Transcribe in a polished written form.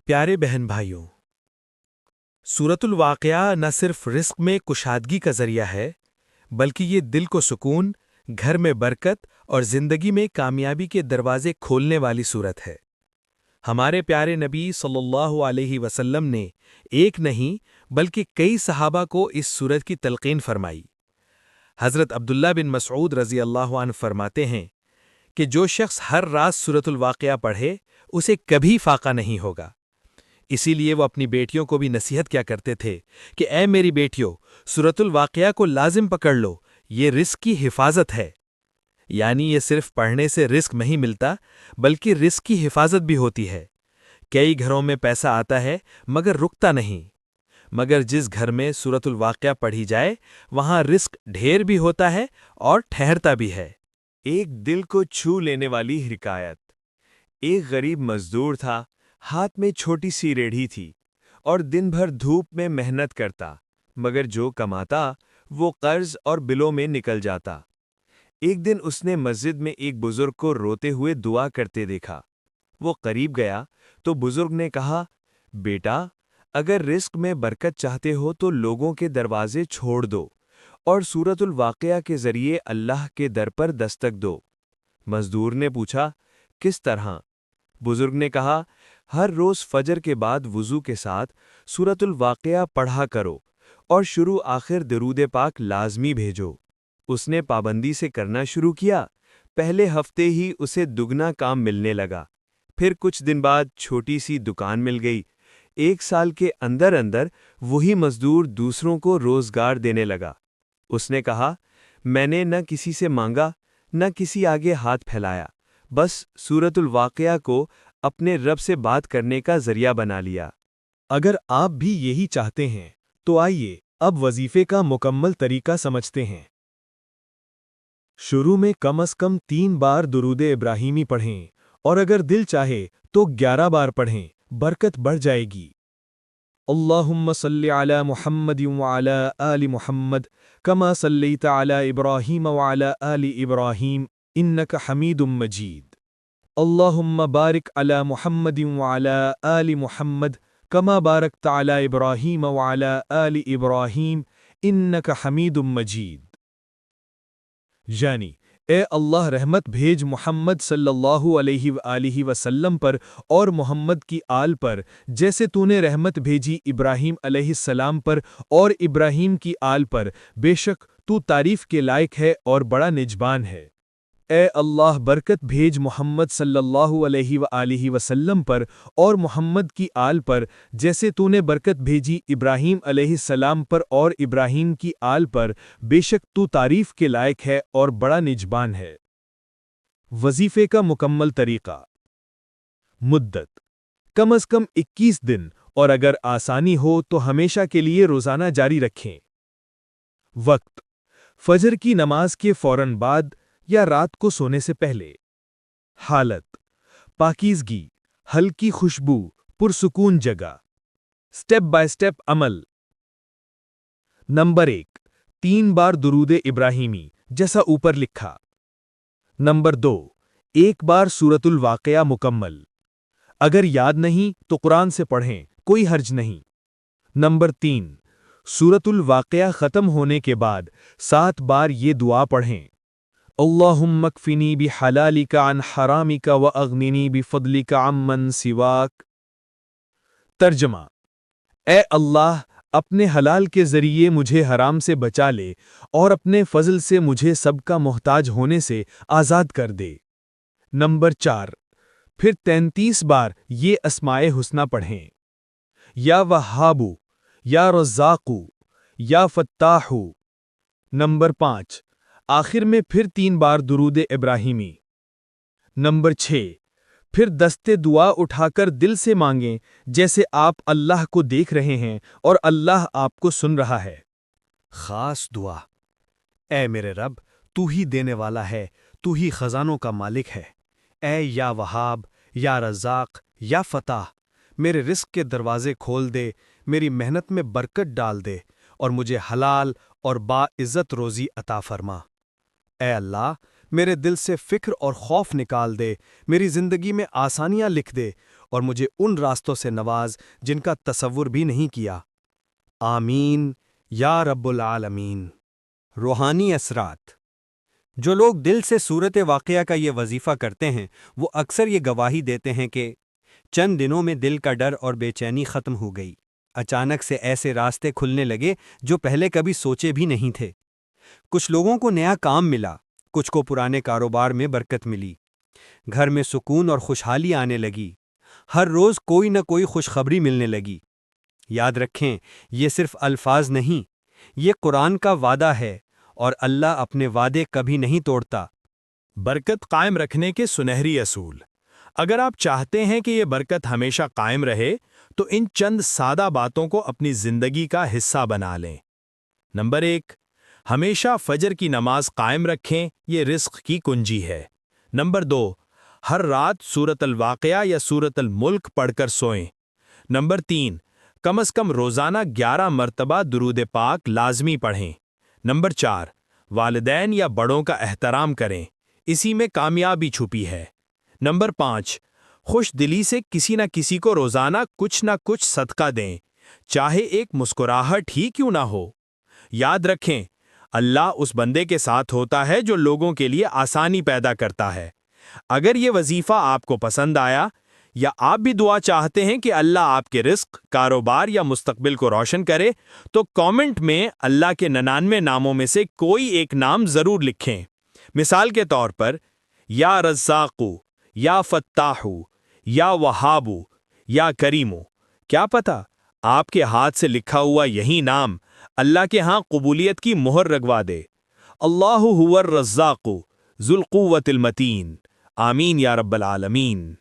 پیارے بہن بھائیوں، سورۃ الواقعہ نہ صرف رزق میں کشادگی کا ذریعہ ہے، بلکہ یہ دل کو سکون، گھر میں برکت اور زندگی میں کامیابی کے دروازے کھولنے والی سورت ہے۔ ہمارے پیارے نبی صلی اللہ علیہ وسلم نے ایک نہیں بلکہ کئی صحابہ کو اس سورت کی تلقین فرمائی۔ حضرت عبداللہ بن مسعود رضی اللہ عنہ فرماتے ہیں کہ جو شخص ہر رات سورۃ الواقعہ پڑھے اسے کبھی فاقہ نہیں ہوگا۔ اسی لیے وہ اپنی بیٹیوں کو بھی نصیحت کیا کرتے تھے کہ اے میری بیٹیوں، سورۃ الواقعہ کو لازم پکڑ لو، یہ رزق کی حفاظت ہے۔ یعنی یہ صرف پڑھنے سے رزق نہیں ملتا، بلکہ رزق کی حفاظت بھی ہوتی ہے۔ کئی گھروں میں پیسہ آتا ہے مگر رکتا نہیں، مگر جس گھر میں سورۃ الواقعہ پڑھی جائے وہاں رزق ڈھیر بھی ہوتا ہے اور ٹھہرتا بھی ہے۔ ایک دل کو چھو لینے والی حکایت۔ ایک غریب مزدور تھا، ہاتھ میں چھوٹی سی ریڑھی تھی اور دن بھر دھوپ میں محنت کرتا، مگر جو کماتا وہ قرض اور بلوں میں نکل جاتا۔ ایک دن اس نے مسجد میں ایک بزرگ کو روتے ہوئے دعا کرتے دیکھا۔ وہ قریب گیا تو بزرگ نے کہا، بیٹا، اگر رزق میں برکت چاہتے ہو تو لوگوں کے دروازے چھوڑ دو اور سورۃ الواقعہ کے ذریعے اللہ کے در پر دستک دو۔ مزدور نے پوچھا، کس طرح؟ بزرگ نے کہا، ہر روز فجر کے بعد وضو کے ساتھ سورۃ الواقعہ پڑھا کرو اور شروع آخر درود پاک لازمی بھیجو۔ اس نے پابندی سے کرنا شروع کیا۔ پہلے ہفتے ہی اسے دگنا کام ملنے لگا، پھر کچھ دن بعد چھوٹی سی دکان مل گئی۔ ایک سال کے اندر اندر وہی مزدور دوسروں کو روزگار دینے لگا۔ اس نے کہا، میں نے نہ کسی سے مانگا، نہ کسی آگے ہاتھ پھیلایا، بس سورۃ الواقعہ کو اپنے رب سے بات کرنے کا ذریعہ بنا لیا۔ اگر آپ بھی یہی چاہتے ہیں تو آئیے اب وظیفے کا مکمل طریقہ سمجھتے ہیں۔ شروع میں کم از کم 3 بار درود ابراہیمی پڑھیں اور اگر دل چاہے تو 11 بار پڑھیں، برکت بڑھ جائے گی۔ اللہم صلی علی محمد وعلی آل محمد کما صلیت علی ابراہیم وعلی آل ابراہیم انک حمید مجید۔ اللہم بارک علی محمد وعلی آل محمد کما بارکت علی ابراہیم وعلی آل ابراہیم انک حمید مجید۔ یعنی اے اللہ رحمت بھیج محمد صلی اللہ علیہ وآلہ وسلم پر اور محمد کی آل پر، جیسے تو نے رحمت بھیجی ابراہیم علیہ السلام پر اور ابراہیم کی آل پر، بے شک تو تعریف کے لائق ہے اور بڑا نجبان ہے۔ اے اللہ برکت بھیج محمد صلی اللہ علیہ وآلہ وسلم پر اور محمد کی آل پر، جیسے تو نے برکت بھیجی ابراہیم علیہ السلام پر اور ابراہیم کی آل پر، بے شک تو تعریف کے لائق ہے اور بڑا نجبان ہے۔ وظیفے کا مکمل طریقہ۔ مدت کم از کم 21 دن اور اگر آسانی ہو تو ہمیشہ کے لیے روزانہ جاری رکھیں۔ وقت فجر کی نماز کے فوراً بعد یا رات کو سونے سے پہلے۔ حالت پاکیزگی، ہلکی خوشبو، پرسکون جگہ۔ سٹیپ بائی سٹیپ عمل۔ نمبر 1، 3 بار درود ابراہیمی جیسا اوپر لکھا۔ نمبر 2، 1 بار سورۃ الواقعہ مکمل۔ اگر یاد نہیں تو قرآن سے پڑھیں، کوئی حرج نہیں۔ نمبر 3، سورۃ الواقعہ ختم ہونے کے بعد 7 بار یہ دعا پڑھیں، اللہم اکفنی بحلالک عن حرامک واغننی بفضلک عمن سواک۔ ترجمہ: اے اللہ، اپنے حلال کے ذریعے مجھے حرام سے بچا لے اور اپنے فضل سے مجھے سب کا محتاج ہونے سے آزاد کر دے۔ نمبر 4، پھر 33 بار یہ اسمائے حسنہ پڑھیں، یا وہابو، یا رزاقو، یا فتاحو۔ نمبر 5، آخر میں پھر 3 بار درود ابراہیمی۔ نمبر 6، پھر دستے دعا اٹھا کر دل سے مانگیں جیسے آپ اللہ کو دیکھ رہے ہیں اور اللہ آپ کو سن رہا ہے۔ خاص دعا۔ اے میرے رب، تو ہی دینے والا ہے، تو ہی خزانوں کا مالک ہے۔ اے یا وہاب، یا رزاق، یا فتح، میرے رزق کے دروازے کھول دے، میری محنت میں برکت ڈال دے اور مجھے حلال اور باعزت روزی عطا فرما۔ اے اللہ، میرے دل سے فکر اور خوف نکال دے، میری زندگی میں آسانیاں لکھ دے اور مجھے ان راستوں سے نواز جن کا تصور بھی نہیں کیا۔ آمین یا رب العالمین۔ روحانی اثرات۔ جو لوگ دل سے صورت واقعہ کا یہ وظیفہ کرتے ہیں وہ اکثر یہ گواہی دیتے ہیں کہ چند دنوں میں دل کا ڈر اور بے چینی ختم ہو گئی، اچانک سے ایسے راستے کھلنے لگے جو پہلے کبھی سوچے بھی نہیں تھے۔ کچھ لوگوں کو نیا کام ملا، کچھ کو پرانے کاروبار میں برکت ملی، گھر میں سکون اور خوشحالی آنے لگی، ہر روز کوئی نہ کوئی خوشخبری ملنے لگی۔ یاد رکھیں، یہ صرف الفاظ نہیں، یہ قرآن کا وعدہ ہے، اور اللہ اپنے وعدے کبھی نہیں توڑتا۔ برکت قائم رکھنے کے سنہری اصول۔ اگر آپ چاہتے ہیں کہ یہ برکت ہمیشہ قائم رہے تو ان چند سادہ باتوں کو اپنی زندگی کا حصہ بنا لیں۔ نمبر 1، ہمیشہ فجر کی نماز قائم رکھیں، یہ رزق کی کنجی ہے۔ نمبر 2، ہر رات سورۃ الواقعہ یا سورۃ الملک پڑھ کر سوئیں۔ نمبر 3، کم از کم روزانہ 11 مرتبہ درود پاک لازمی پڑھیں۔ نمبر 4، والدین یا بڑوں کا احترام کریں، اسی میں کامیابی چھپی ہے۔ نمبر 5، خوش دلی سے کسی نہ کسی کو روزانہ کچھ نہ کچھ صدقہ دیں، چاہے ایک مسکراہٹ ہی کیوں نہ ہو۔ یاد رکھیں، اللہ اس بندے کے ساتھ ہوتا ہے جو لوگوں کے لیے آسانی پیدا کرتا ہے۔ اگر یہ وظیفہ آپ کو پسند آیا یا آپ بھی دعا چاہتے ہیں کہ اللہ آپ کے رزق، کاروبار یا مستقبل کو روشن کرے تو کامنٹ میں اللہ کے 99 ناموں میں سے کوئی ایک نام ضرور لکھیں۔ مثال کے طور پر یا رزاقو، یا فتاحو، یا وہابو، یا کریمو۔ کیا پتہ آپ کے ہاتھ سے لکھا ہوا یہی نام اللہ کے ہاں قبولیت کی مہر لگوا دے۔ اللہ هو الرزاق ذو القوة المتین۔ آمین یا رب العالمین۔